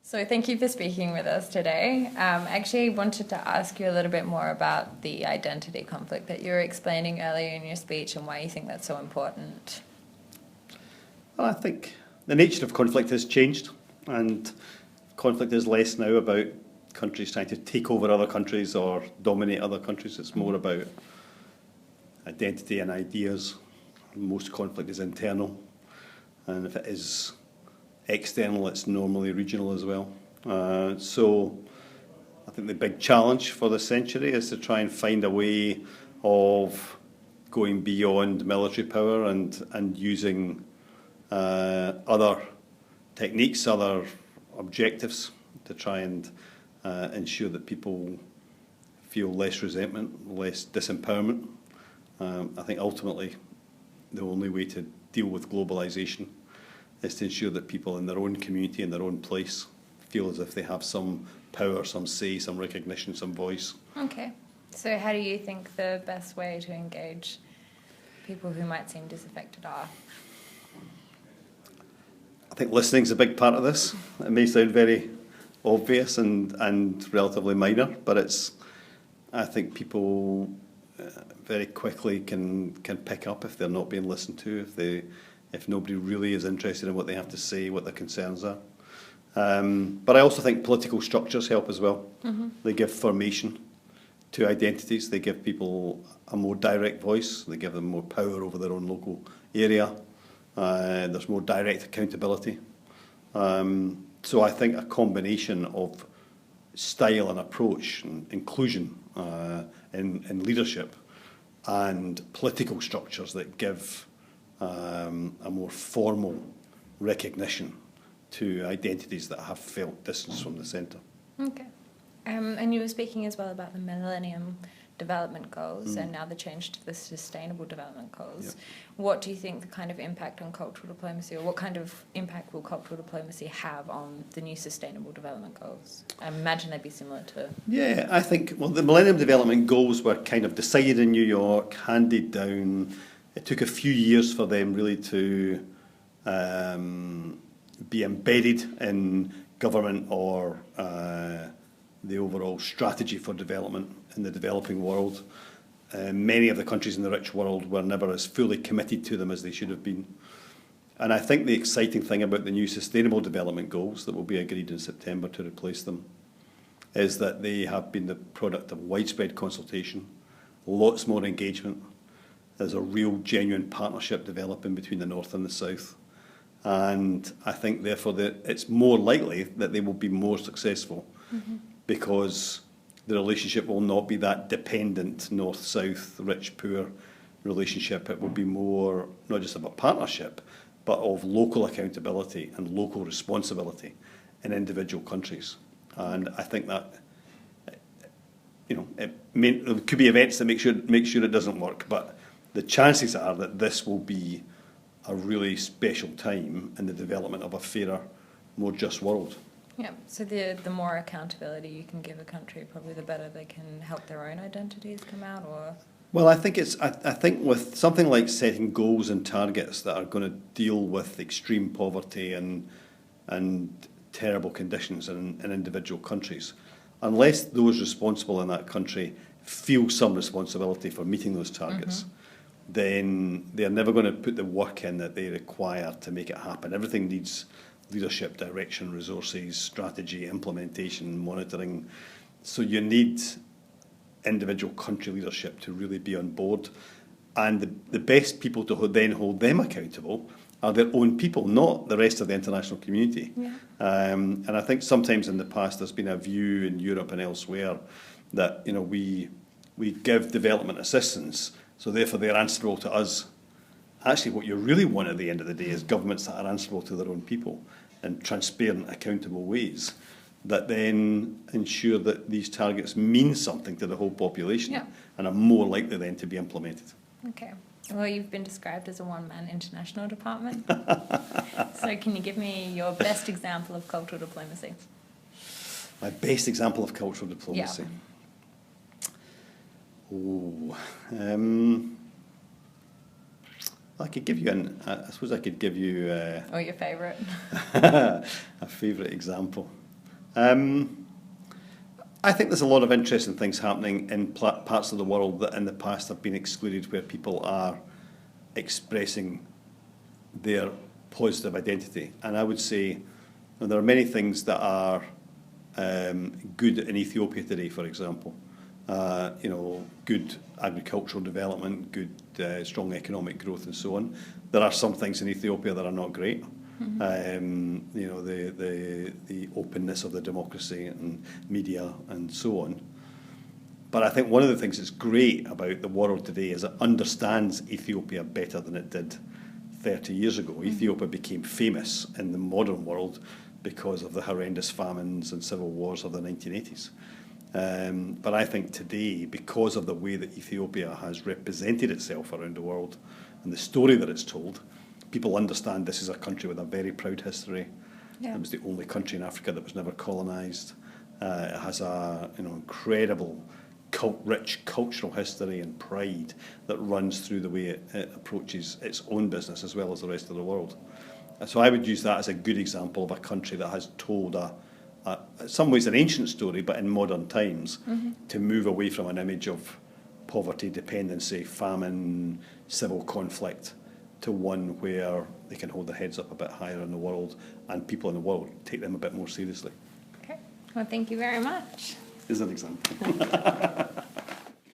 So thank you for speaking with us today. Actually wanted to ask you a little bit more about the identity conflict that you were explaining earlier in your speech and why you think that's so important. Well, I think the nature of conflict has changed, and conflict is less now about countries trying to take over other countries or dominate other countries. It's more about identity and ideas. Most conflict is internal, and if it is external, it's normally regional as well. So I think the big challenge for this century is to try and find a way of going beyond military power and using other techniques, other objectives to try and ensure that people feel less resentment, less disempowerment. I think ultimately the only way to deal with globalisation is to ensure that people in their own community, in their own place, feel as if they have some power, some say, some recognition, some voice. Okay. So how do you think the best way to engage people who might seem disaffected are? I think listening's a big part of this. It may sound very obvious and relatively minor, but I think people very quickly can pick up if they're not being listened to, if nobody really is interested in what they have to say, what their concerns are. But I also think political structures help as well. Mm-hmm. They give formation to identities. They give people a more direct voice. They give them more power over their own local area. There's more direct accountability. So I think a combination of style and approach and inclusion in leadership and political structures that give a more formal recognition to identities that have felt distance from the centre. Okay. And you were speaking as well about the Millennium Development Goals and now the change to the Sustainable Development Goals. Yep. What do you think the kind of impact on cultural diplomacy, or what kind of impact will cultural diplomacy have on the new Sustainable Development Goals? I imagine they'd be similar to... Yeah, I think, well, the Millennium Development Goals were kind of decided in New York, handed down. It took a few years for them really to be embedded in government or the overall strategy for development in the developing world. Many of the countries in the rich world were never as fully committed to them as they should have been. And I think the exciting thing about the new Sustainable Development Goals that will be agreed in September to replace them is that they have been the product of widespread consultation, lots more engagement. There's a real genuine partnership developing between the North and the South. And I think, therefore, that it's more likely that they will be more successful because the relationship will not be that dependent North-South, rich-poor relationship. It will be more, not just about partnership, but of local accountability and local responsibility in individual countries. And I think that, there could be events that make sure it doesn't work, but the chances are that this will be a really special time in the development of a fairer, more just world. Yeah, so the more accountability you can give a country, probably the better they can help their own identities come out, or... Well, I think with something like setting goals and targets that are going to deal with extreme poverty and terrible conditions in individual countries, unless those responsible in that country feel some responsibility for meeting those targets, then they're never going to put the work in that they require to make it happen. Everything needs leadership, direction, resources, strategy, implementation, monitoring. So you need individual country leadership to really be on board. And the best people to then hold them accountable are their own people, not the rest of the international community. Yeah. And I think sometimes in the past there's been a view in Europe and elsewhere that we give development assistance, so therefore they're answerable to us. Actually, what you really want at the end of the day is governments that are answerable to their own people in transparent, accountable ways that then ensure that these targets mean something to the whole population and are more likely then to be implemented. Okay. Well, you've been described as a one-man international department. So can you give me your best example of cultural diplomacy? My best example of cultural diplomacy? Yeah. I could give you I suppose I could give you... or your favourite? a favourite example. I think there's a lot of interesting things happening in parts of the world that in the past have been excluded, where people are expressing their positive identity. And I would say there are many things that are good in Ethiopia today, for example. Good agricultural development, good strong economic growth and so on. There are some things in Ethiopia that are not great. The openness of the democracy and media and so on. But I think one of the things that's great about the world today is it understands Ethiopia better than it did 30 years ago. Ethiopia became famous in the modern world because of the horrendous famines and civil wars of the 1980s. But I think today, because of the way that Ethiopia has represented itself around the world and the story that it's told, people understand this is a country with a very proud history. Yeah. It was the only country in Africa that was never colonised. It has a incredible, rich cultural history and pride that runs through the way it approaches its own business as well as the rest of the world. So I would use that as a good example of a country that has told in some ways an ancient story, but in modern times, to move away from an image of poverty, dependency, famine, civil conflict, to one where they can hold their heads up a bit higher in the world and people in the world take them a bit more seriously. Okay. Well, thank you very much. Is an example.